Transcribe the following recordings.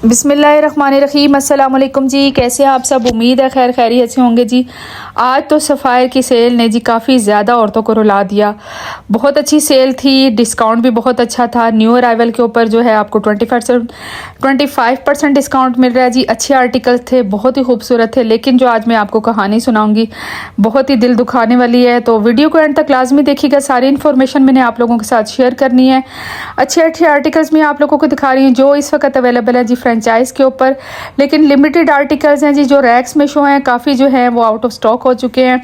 बिस्मिल्लाहिर्रहमानिर्रहीम। अस्सलाम वालेकुम जी, कैसे हैं आप सब? उम्मीद है खैर खैरियत से होंगे जी। आज तो सफ़ायर की सेल ने जी काफ़ी ज़्यादा औरतों को रुला दिया। बहुत अच्छी सेल थी, डिस्काउंट भी बहुत अच्छा था। न्यू अराइवल के ऊपर जो है आपको 25% डिस्काउंट मिल रहा है जी। अच्छे आर्टिकल थे, बहुत ही खूबसूरत थे। लेकिन जो आज मैं आपको कहानी सुनाऊंगी बहुत ही दिल दुखाने वाली है, तो वीडियो को एंड तक लाजमी देखिएगा। सारी इन्फॉर्मेशन मैंने आप लोगों के साथ शेयर करनी है। अच्छे अच्छे आर्टिकल्स मैं आप लोगों को दिखा रही हूँ जो इस वक्त अवेलेबल है जी फ्रेंचाइज के ऊपर। लेकिन लिमिटेड आर्टिकल्स हैं जी, जो रैक्स में शो हैं, काफ़ी जो है वो आउट ऑफ स्टॉक हो चुके हैं।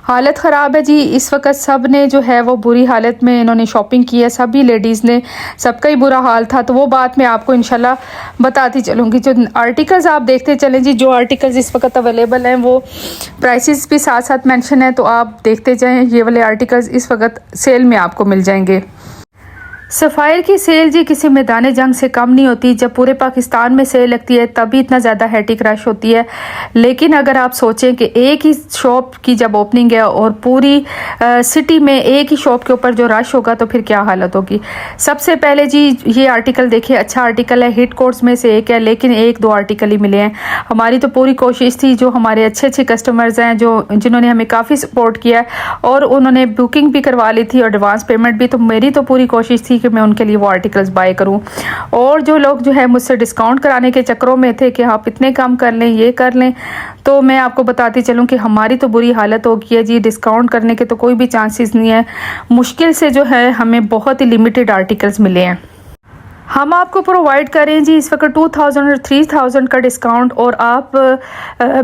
हालत ख़राब है जी इस वक्त। सब ने जो है वो बुरी हालत में इन्होंने शॉपिंग की है, सभी लेडीज़ ने, सबका ही बुरा हाल था। तो वो बात मैं आपको इंशाल्लाह बताती चलूँगी। जो आर्टिकल्स आप देखते चलें जी, जो आर्टिकल्स इस वक्त अवेलेबल हैं वो प्राइसेस भी साथ साथ मेंशन है, तो आप देखते जाएँ। ये वाले आर्टिकल्स इस वक्त सेल में आपको मिल जाएंगे। सफ़ायर की सेल जी किसी मैदान जंग से कम नहीं होती। जब पूरे पाकिस्तान में सेल लगती है तभी इतना ज़्यादा हेटिक रश होती है। लेकिन अगर आप सोचें कि एक ही शॉप की जब ओपनिंग है और पूरी सिटी में एक ही शॉप के ऊपर जो रश होगा तो फिर क्या हालत होगी। सबसे पहले जी ये आर्टिकल देखिए, अच्छा आर्टिकल है, हिट कोर्स में से एक है, लेकिन एक दो आर्टिकल ही मिले हैं। हमारी तो पूरी कोशिश थी, जो हमारे अच्छे अच्छे कस्टमर्स हैं जिन्होंने हमें काफ़ी सपोर्ट किया और उन्होंने बुकिंग भी करवा ली थी और एडवांस पेमेंट भी, तो मेरी तो पूरी कोशिश थी कि मैं उनके लिए वो आर्टिकल्स बाय करूं। और जो लोग जो है मुझसे डिस्काउंट कराने के चक्करों में थे कि आप इतने कम कर लें, ये कर लें, तो मैं आपको बताती चलूं कि हमारी तो बुरी हालत हो गई है जी। डिस्काउंट करने के तो कोई भी चांसेस नहीं है। मुश्किल से जो है हमें बहुत ही लिमिटेड आर्टिकल्स मिले हैं। हम आपको प्रोवाइड करें जी इस वक्त 2000 और 3000 का डिस्काउंट। और आप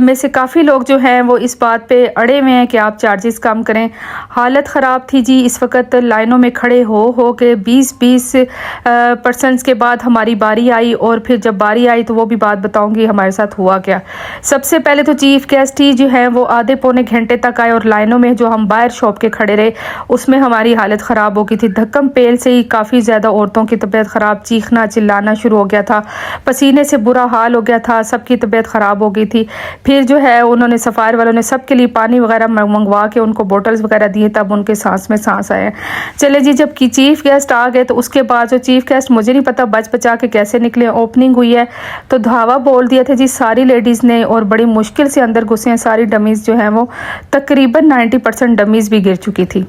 में से काफ़ी लोग जो हैं वो इस बात पे अड़े हुए हैं कि आप चार्जेस कम करें। हालत ख़राब थी जी इस वक्त। लाइनों में खड़े हो के 20% के बाद हमारी बारी आई, और फिर जब बारी आई तो वो भी बात बताऊंगी हमारे साथ हुआ क्या। सबसे पहले तो चीफ गेस्ट ही जो है वो आधे पौने घंटे तक आए, और लाइनों में जो हम बाहर शॉप के खड़े रहे उसमें हमारी हालत ख़राब हो गई थी। धक्कम पेल से ही काफ़ी ज़्यादा औरतों की तबीयत ख़राब, चीखना चिल्लाना शुरू हो गया था, पसीने से बुरा हाल हो गया था, सबकी तबीयत ख़राब हो गई थी। फिर जो है उन्होंने सफ़ायर वालों ने सबके लिए पानी वगैरह मंगवा के उनको बोटल्स वगैरह दिए, तब उनके सांस में सांस आए। चले जी, जब कि चीफ गेस्ट आ गए तो उसके बाद जो चीफ गेस्ट मुझे नहीं पता बच बचा के कैसे निकले। ओपनिंग हुई है तो धावा बोल दिया था जी सारी लेडीज़ ने, और बड़ी मुश्किल से अंदर घुसे हैं। सारी डमीज़ जो हैं वो तकरीबन 90% डमीज़ भी गिर चुकी थी।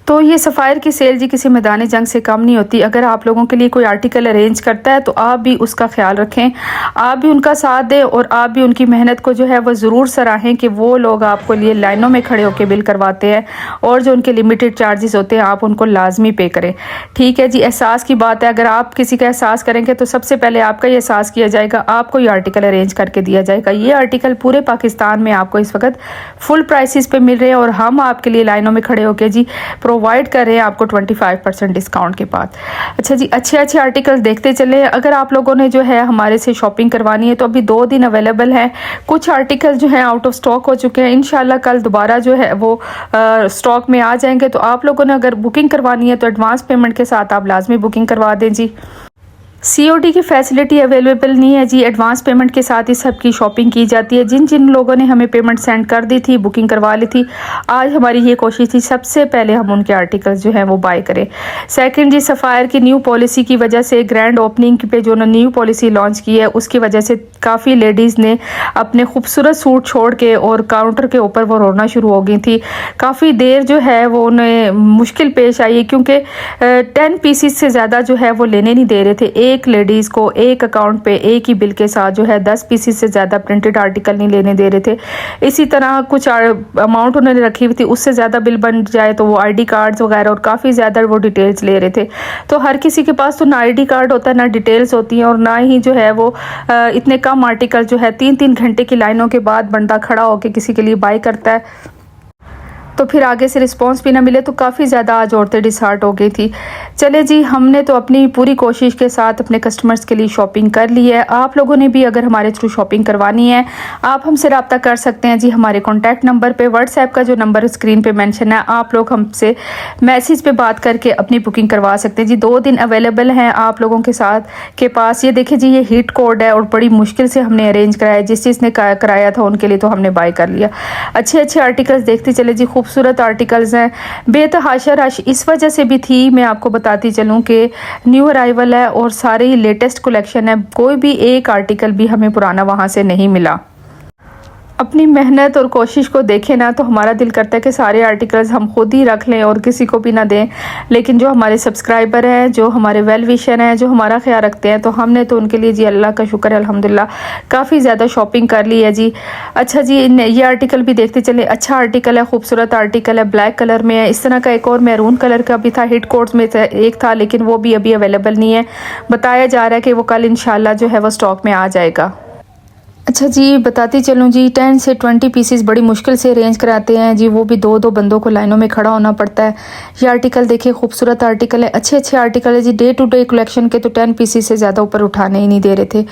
तो ये सफ़ायर की सेल जी किसी मैदान जंग से कम नहीं होती। अगर आप लोगों के लिए कोई आर्टिकल अरेंज करता है तो आप भी उसका ख्याल रखें, आप भी उनका साथ दें और आप भी उनकी मेहनत को जो है वो ज़रूर सराहें कि वो लोग आपको लिए लाइनों में खड़े होकर बिल करवाते हैं, और जो उनके लिमिटेड चार्जेस होते हैं आप उनको लाजमी पे करें। ठीक है जी, एहसास की बात है। अगर आप किसी का एहसास करेंगे तो सबसे पहले आपका ही एहसास किया जाएगा, आपको ये आर्टिकल अरेंज करके दिया जाएगा। ये आर्टिकल पूरे पाकिस्तान में आपको इस वक्त फुल प्राइसेस पे मिल रहे हैं, और हम आपके लिए लाइनों में खड़े होकर जी प्रोवाइड कर रहे हैं आपको 25% डिस्काउंट के बाद। अच्छा जी, अच्छे अच्छे आर्टिकल देखते चले। अगर आप लोगों ने जो है हमारे से शॉपिंग करवानी है तो अभी 2 दिन अवेलेबल है। कुछ आर्टिकल जो है आउट ऑफ स्टॉक हो चुके हैं, इंशाल्लाह कल दोबारा जो है वो स्टॉक में आ जाएंगे। तो आप लोगों ने अगर बुकिंग करवानी है तो एडवांस पेमेंट के साथ आप लाजमी बुकिंग करवा दें जी। COD की फैसिलिटी अवेलेबल नहीं है जी, एडवांस पेमेंट के साथ ही सबकी शॉपिंग की जाती है। जिन जिन लोगों ने हमें पेमेंट सेंड कर दी थी, बुकिंग करवा ली थी, आज हमारी ये कोशिश थी सबसे पहले हम उनके आर्टिकल्स जो हैं वो बाय करें। सेकंड जी, सफ़ायर की न्यू पॉलिसी की वजह से, ग्रैंड ओपनिंग पे जो उन्होंने न्यू पॉलिसी लॉन्च की है उसकी वजह से काफ़ी लेडीज़ ने अपने खूबसूरत सूट छोड़ के और काउंटर के ऊपर वो रोना शुरू हो गई थी। काफ़ी देर जो है वो उन्हें मुश्किल पेश आई, क्योंकि 10 पीसीस से ज़्यादा जो है वो लेने नहीं दे रहे थे। एक लेडीज़ को एक अकाउंट पे एक ही बिल के साथ जो है 10 पीसीस से ज़्यादा प्रिंटेड आर्टिकल नहीं लेने दे रहे थे। इसी तरह कुछ अमाउंट उन्होंने रखी हुई थी, उससे ज़्यादा बिल बन जाए तो वो ID कार्ड्स वगैरह और काफ़ी ज़्यादा वो डिटेल्स ले रहे थे। तो हर किसी के पास तो ना ID कार्ड होता है, ना डिटेल्स होती हैं, और ना ही जो है वो इतने कम आर्टिकल जो है 3-3 घंटे की लाइनों के बाद बंदा खड़ा होकर किसी के लिए बाय करता है, तो फिर आगे से रिस्पांस भी ना मिले तो काफ़ी ज़्यादा आज औरतें डिसहार्ट हो गई थी। चले जी, हमने तो अपनी पूरी कोशिश के साथ अपने कस्टमर्स के लिए शॉपिंग कर ली है। आप लोगों ने भी अगर हमारे थ्रू शॉपिंग करवानी है आप हमसे रब्ता कर सकते हैं जी। हमारे कॉन्टैक्ट नंबर पे, व्हाट्सएप का जो नंबर स्क्रीन पे मेंशन है, आप लोग हमसे मैसेज पे बात करके अपनी बुकिंग करवा सकते हैं जी। 2 दिन अवेलेबल हैं आप लोगों के साथ के पास। ये देखिए जी, ये हीट कोड है और बड़ी मुश्किल से हमने अरेंज कराया। जिस चीज़ ने कराया था उनके लिए तो हमने बाय कर लिया। अच्छे अच्छे आर्टिकल्स देखते चले जी। खूब खूबसूरत आर्टिकल्स हैं। बेतहाशा रश इस वजह से भी थी, मैं आपको बताती चलूँ कि न्यू अराइवल है और सारे ही लेटेस्ट कलेक्शन है, कोई भी एक आर्टिकल भी हमें पुराना वहाँ से नहीं मिला। अपनी मेहनत और कोशिश को देखें ना तो हमारा दिल करता है कि सारे आर्टिकल्स हम खुद ही रख लें और किसी को भी ना दें, लेकिन जो हमारे सब्सक्राइबर हैं, जो हमारे वेल विशर हैं, जो हमारा ख्याल रखते हैं, तो हमने तो उनके लिए जी अल्लाह का शुक्र है, अल्हम्दुलिल्लाह काफ़ी ज़्यादा शॉपिंग कर ली है जी। अच्छा जी, ये आर्टिकल भी देखते चले, अच्छा आर्टिकल है, खूबसूरत आर्टिकल है, ब्लैक कलर में है। इस तरह का एक और मैरून कलर का भी था, हिट कोट्स में एक था, लेकिन वो भी अभी अवेलेबल नहीं है। बताया जा रहा है कि वो कल इंशाल्लाह जो है वो स्टॉक में आ जाएगा। अच्छा जी, बताती चलूँ जी, 10 से 20 पीसेस बड़ी मुश्किल से अरेंज कराते हैं जी, वो भी दो दो बंदों को लाइनों में खड़ा होना पड़ता है। ये आर्टिकल देखिए, खूबसूरत आर्टिकल है, अच्छे अच्छे आर्टिकल है जी। डे टू डे कलेक्शन के तो 10 पीसेस से ज़्यादा ऊपर उठाने ही नहीं दे रहे थे।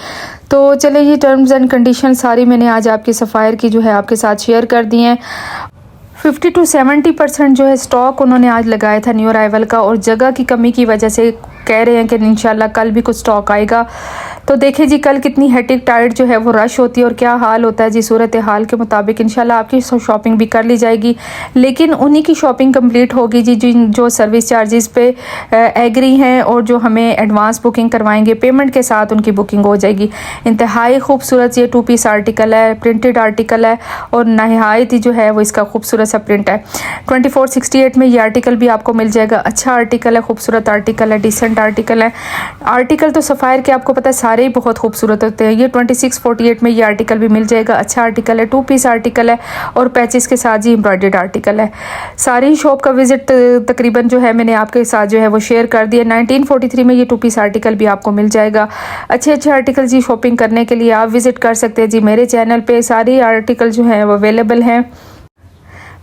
तो चले, ये टर्म्स एंड कंडीशन सारी मैंने आज आपकी सफ़ायर की जो है आपके साथ शेयर कर दी हैं। 50 to 70% जो है स्टॉक उन्होंने आज लगाया था न्यू अराइवल का, और जगह की कमी की वजह से कह रहे हैं कि इंशाल्लाह कल भी कुछ स्टॉक आएगा। तो देखिए जी, कल कितनी हेटिक टाइट जो है वो रश होती है और क्या हाल होता है जी। सूरत हाल के मुताबिक इंशाल्लाह आपकी शॉपिंग भी कर ली जाएगी, लेकिन उन्हीं की शॉपिंग कंप्लीट होगी जी जो सर्विस चार्जेस पे एग्री हैं और जो हमें एडवांस बुकिंग करवाएंगे, पेमेंट के साथ उनकी बुकिंग हो जाएगी। इंतहाई खूबसूरत ये 2 पीस आर्टिकल है, प्रिंटेड आर्टिकल है और नहायत ही जो है वो इसका खूबसूरत सा प्रिंट है। 2468 में ये आर्टिकल भी आपको मिल जाएगा। अच्छा आर्टिकल है, खूबसूरत आर्टिकल है, डिसेंट आर्टिकल है। आर्टिकल तो सफ़ायर के आपको पता है सारे ही बहुत खूबसूरत होते हैं। ये 2648 में ये आर्टिकल भी मिल जाएगा। अच्छा आर्टिकल है, 2 पीस आर्टिकल है और पैचेस के साथ ही एम्ब्रॉयडर्ड आर्टिकल है। सारी शॉप का विजिट तकरीबन जो है मैंने आपके साथ जो है वो शेयर कर दिया। 1943 में ये 2 पीस आर्टिकल भी आपको मिल जाएगा। अच्छे अच्छे आर्टिकल जी शॉपिंग करने के लिए आप विजिट कर सकते हैं जी। मेरे चैनल पे सारे आर्टिकल जो हैं वो अवेलेबल हैं।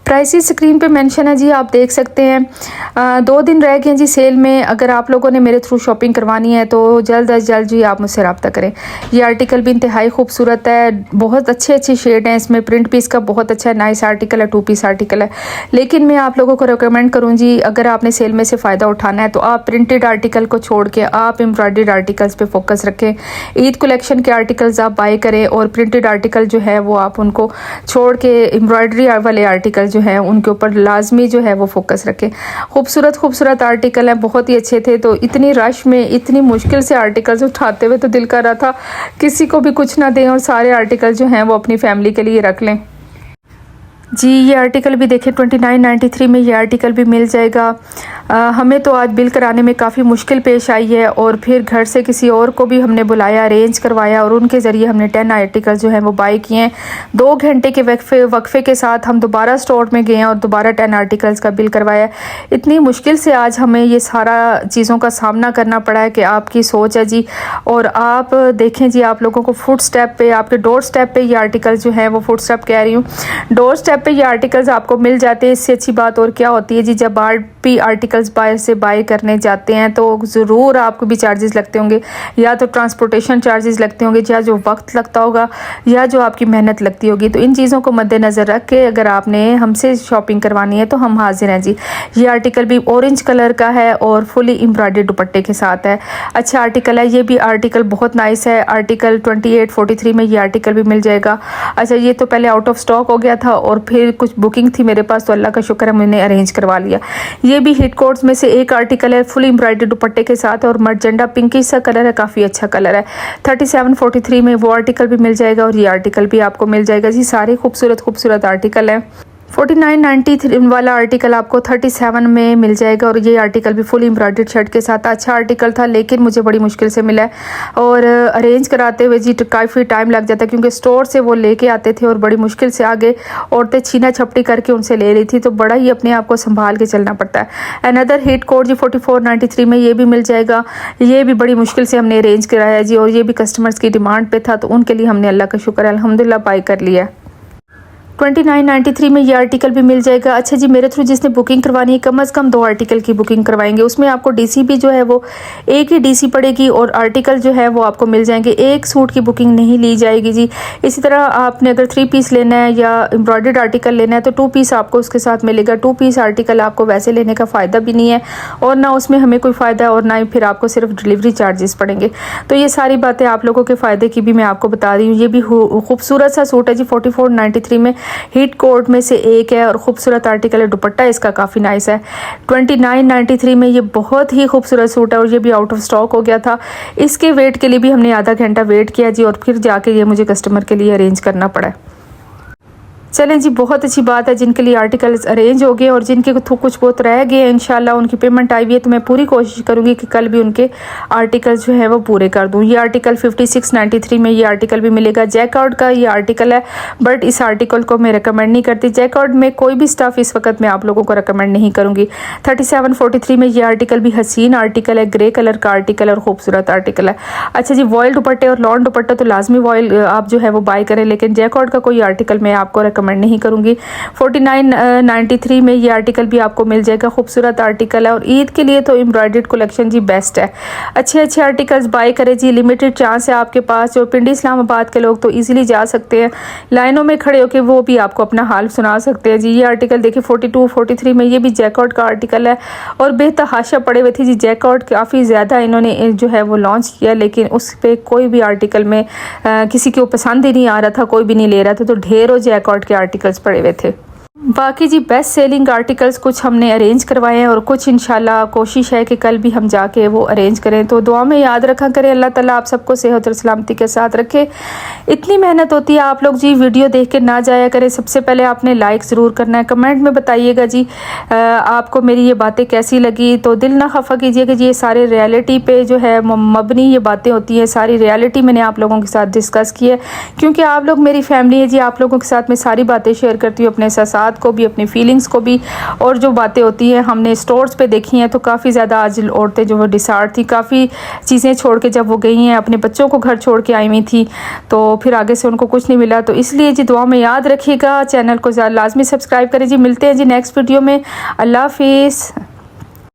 प्राइसेस स्क्रीन पे मेंशन है जी, आप देख सकते हैं। 2 दिन रह गए जी सेल में। अगर आप लोगों ने मेरे थ्रू शॉपिंग करवानी है तो जल्द अज जल्द जी आप मुझसे रब्ता करें। ये आर्टिकल भी इंतहाई खूबसूरत है, बहुत अच्छे अच्छे शेड हैं इसमें, प्रिंट भी इसका बहुत अच्छा है, नाइस आर्टिकल है, 2 पीस आर्टिकल है। लेकिन मैं आप लोगों को रिकमेंड करूँ जी, अगर आपने सेल में से फ़ायदा उठाना है तो आप प्रिंटेड आर्टिकल को छोड़ के आप एम्ब्रॉयडर्ड आर्टिकल्स पे फोकस रखें। ईद कलेक्शन के आर्टिकल्स आप बाय करें और प्रिंटेड आर्टिकल जो है वो आप उनको छोड़ के एम्ब्रॉयडरी वाले आर्टिकल जो है उनके ऊपर लाजमी जो है वो फोकस रखें। खूबसूरत खूबसूरत आर्टिकल है, बहुत ही अच्छे थे। तो इतनी रश में इतनी मुश्किल से आर्टिकल्स उठाते हुए तो दिल कर रहा था किसी को भी कुछ ना दें और सारे आर्टिकल जो हैं वो अपनी फैमिली के लिए रख लें जी। ये आर्टिकल भी देखें, 2993 में ये आर्टिकल भी मिल जाएगा। हमें तो आज बिल कराने में काफ़ी मुश्किल पेश आई है और फिर घर से किसी और को भी हमने बुलाया, अरेंज करवाया और उनके ज़रिए हमने 10 आर्टिकल जो हैं वो बाय किए हैं। 2 घंटे के वक्फे के साथ हम दोबारा स्टोर में गए हैं और दोबारा 10 आर्टिकल्स का बिल करवाया। इतनी मुश्किल से आज हमें ये सारा चीज़ों का सामना करना पड़ा है कि आपकी सोच है जी। और आप देखें जी, आप लोगों को फुट स्टेप पे, आपके डोर स्टेप पे ये आर्टिकल जो है वो फुट स्टेप कह रही हूँ, डोर स्टेप पे ये आर्टिकल्स आपको मिल जाते हैं। इससे अच्छी बात और क्या होती है जी। जब आप भी आर्टिकल्स बाहर से बाय करने जाते हैं तो ज़रूर आपको भी चार्जेस लगते होंगे, या तो ट्रांसपोर्टेशन चार्जेस लगते होंगे, या जो वक्त लगता होगा, या जो आपकी मेहनत लगती होगी। तो इन चीज़ों को मद्देनज़र रख के अगर आपने हमसे शॉपिंग करवानी है तो हम हाजिर हैं जी। ये आर्टिकल भी ऑरेंज कलर का है और फुली एम्ब्रॉयडर्ड दुपट्टे के साथ है। अच्छा आर्टिकल है, ये भी आर्टिकल बहुत नाइस है। आर्टिकल 2843 में ये आर्टिकल भी मिल जाएगा। अच्छा, ये तो पहले आउट ऑफ स्टॉक हो गया था और फिर कुछ बुकिंग थी मेरे पास, तो अल्लाह का शुक्र है मैंने अरेंज करवा लिया। ये भी हिट कोट्स में से एक आर्टिकल है, फुल एम्ब्रॉयडर्ड दुपट्टे के साथ और मर्जेंडा पिंकी सा कलर है, काफ़ी अच्छा कलर है। 3743 में वो आर्टिकल भी मिल जाएगा और ये आर्टिकल भी आपको मिल जाएगा जी। सारे खूबसूरत खूबसूरत आर्टिकल है। 4993 वाला आर्टिकल आपको 37 में मिल जाएगा और ये आर्टिकल भी फुल एम्ब्रॉयडर्ड शर्ट के साथ। अच्छा आर्टिकल था लेकिन मुझे बड़ी मुश्किल से मिला है और अरेंज कराते हुए जी काफ़ी टाइम लग जाता है, क्योंकि स्टोर से वो लेके आते थे और बड़ी मुश्किल से आगे औरतें छीना छपटी करके उनसे ले रही थी, तो बड़ा ही अपने आप को संभाल के चलना पड़ता है। अनदर हिट कोड जी 4493 में ये भी मिल जाएगा। ये भी बड़ी मुश्किल से हमने अरेंज कराया जी और ये भी कस्टमर्स की डिमांड पे था, तो उनके लिए हमने अल्लाह का शुक्र है अल्हम्दुलिल्लाह बाय कर लिया। 2993 में ये आर्टिकल भी मिल जाएगा। अच्छा जी, मेरे थ्रू जिसने बुकिंग करवानी है कम से कम 2 आर्टिकल की बुकिंग करवाएंगे, उसमें आपको डीसी भी जो है वो एक ही डीसी पड़ेगी और आर्टिकल जो है वो आपको मिल जाएंगे। एक सूट की बुकिंग नहीं ली जाएगी जी। इसी तरह आपने अगर 3 पीस लेना है या एम्ब्रॉयडर्ड आर्टिकल लेना है तो 2 पीस आपको उसके साथ मिलेगा। 2 पीस आर्टिकल आपको वैसे लेने का फ़ायदा भी नहीं है और ना उसमें हमें कोई फ़ायदा है और ना ही फिर आपको सिर्फ डिलीवरी चार्जेस पड़ेंगे। तो ये सारी बातें आप लोगों के फ़ायदे की भी मैं आपको बता रही हूँ। ये भी खूबसूरत सा सूट है जी 4493 में। हिट कोट में से एक है और ख़ूबसूरत आर्टिकल है। दुपट्टा इसका काफ़ी नाइस है। 2993 में ये बहुत ही खूबसूरत सूट है और ये भी आउट ऑफ स्टॉक हो गया था। इसके वेट के लिए भी हमने आधा घंटा वेट किया जी और फिर जाके ये मुझे कस्टमर के लिए अरेंज करना पड़ा। चलें जी, बहुत अच्छी बात है जिनके लिए आर्टिकल्स अरेंज हो गए और जिनके कुछ बहुत रह गए इंशाल्लाह उनकी पेमेंट आई हुई है, तो मैं पूरी कोशिश करूंगी कि कल भी उनके आर्टिकल्स जो है वो पूरे कर दूं। ये आर्टिकल 5693 में ये आर्टिकल भी मिलेगा। जैकआउट का ये आर्टिकल है, बट इस आर्टिकल को मैं रिकमेंड नहीं करती। जैकआउट में कोई भी स्टफ इस वक्त मैं आप लोगों को रिकमेंड नहीं करूँगी। 3743 में ये आर्टिकल भी हसीन आर्टिकल है, ग्रे कलर का आर्टिकल और खूबसूरत आर्टिकल है। अच्छा जी, वॉयल दुपट्टे और लॉन दुपट्टा तो लाजमी वॉयल आप जो है वो बाय करें, लेकिन जैकआउट का कोई आर्टिकल मैं आपको रिकमेंड नहीं करूंगी। 4993 में ये आर्टिकल भी आपको मिल जाएगा। खूबसूरत आर्टिकल है और ईद के लिए तो एम्ब्रॉयडर्ड कलेक्शन जी बेस्ट है। अच्छे आर्टिकल्स बाय करें जी, लिमिटेड चांस है आपके पास। जो पिंडी इस्लामाबाद के लोग तो इजीली जा सकते हैं, लाइनों में खड़े होकर वो भी आपको अपना हाल सुना सकते हैं जी। ये आर्टिकल देखिए 4243 में ये भी जैकआउट का आर्टिकल है और बेतहाशा पड़े हुए थे जी। जैकआउट काफ़ी ज़्यादा इन्होंने जो है वो लॉन्च किया, लेकिन उस पर कोई भी आर्टिकल में किसी को पसंद ही नहीं आ रहा था, कोई भी नहीं ले रहा था, तो ढेरों जैकआउट के आर्टिकल्स पड़े हुए थे। बाकी जी बेस्ट सेलिंग आर्टिकल्स कुछ हमने अरेंज करवाए हैं और कुछ इंशाल्लाह कोशिश है कि कल भी हम जाके वो अरेंज करें। तो दुआ में याद रखा करें, अल्लाह ताला आप सबको सेहत और सलामती के साथ रखे। इतनी मेहनत होती है, आप लोग जी वीडियो देख के ना जाया करें। सबसे पहले आपने लाइक ज़रूर करना है, कमेंट में बताइएगा जी आपको मेरी ये बातें कैसी लगी। तो दिल ना खफा कीजिएगा जी, ये सारे रियलिटी पे जो है मबनी ये बातें होती हैं, सारी रियलिटी मैंने आप लोगों के साथ डिस्कस की है, क्योंकि आप लोग मेरी फैमिली है जी। आप लोगों के साथ मैं सारी बातें शेयर करती हूँ, अपने एहसास को भी, अपनी फीलिंग्स को भी, और जो बातें होती हैं हमने स्टोर्स पे देखी हैं। तो काफ़ी ज़्यादा आज औरतें जो वो डिसार्ड थी, काफ़ी चीज़ें छोड़ के जब वो गई हैं, अपने बच्चों को घर छोड़ के आई हुई थी, तो फिर आगे से उनको कुछ नहीं मिला। तो इसलिए जी दुआ में याद रखिएगा, चैनल को लाजमी सब्सक्राइब करें जी। मिलते हैं जी नेक्स्ट वीडियो में। अल्लाह हाफिज़।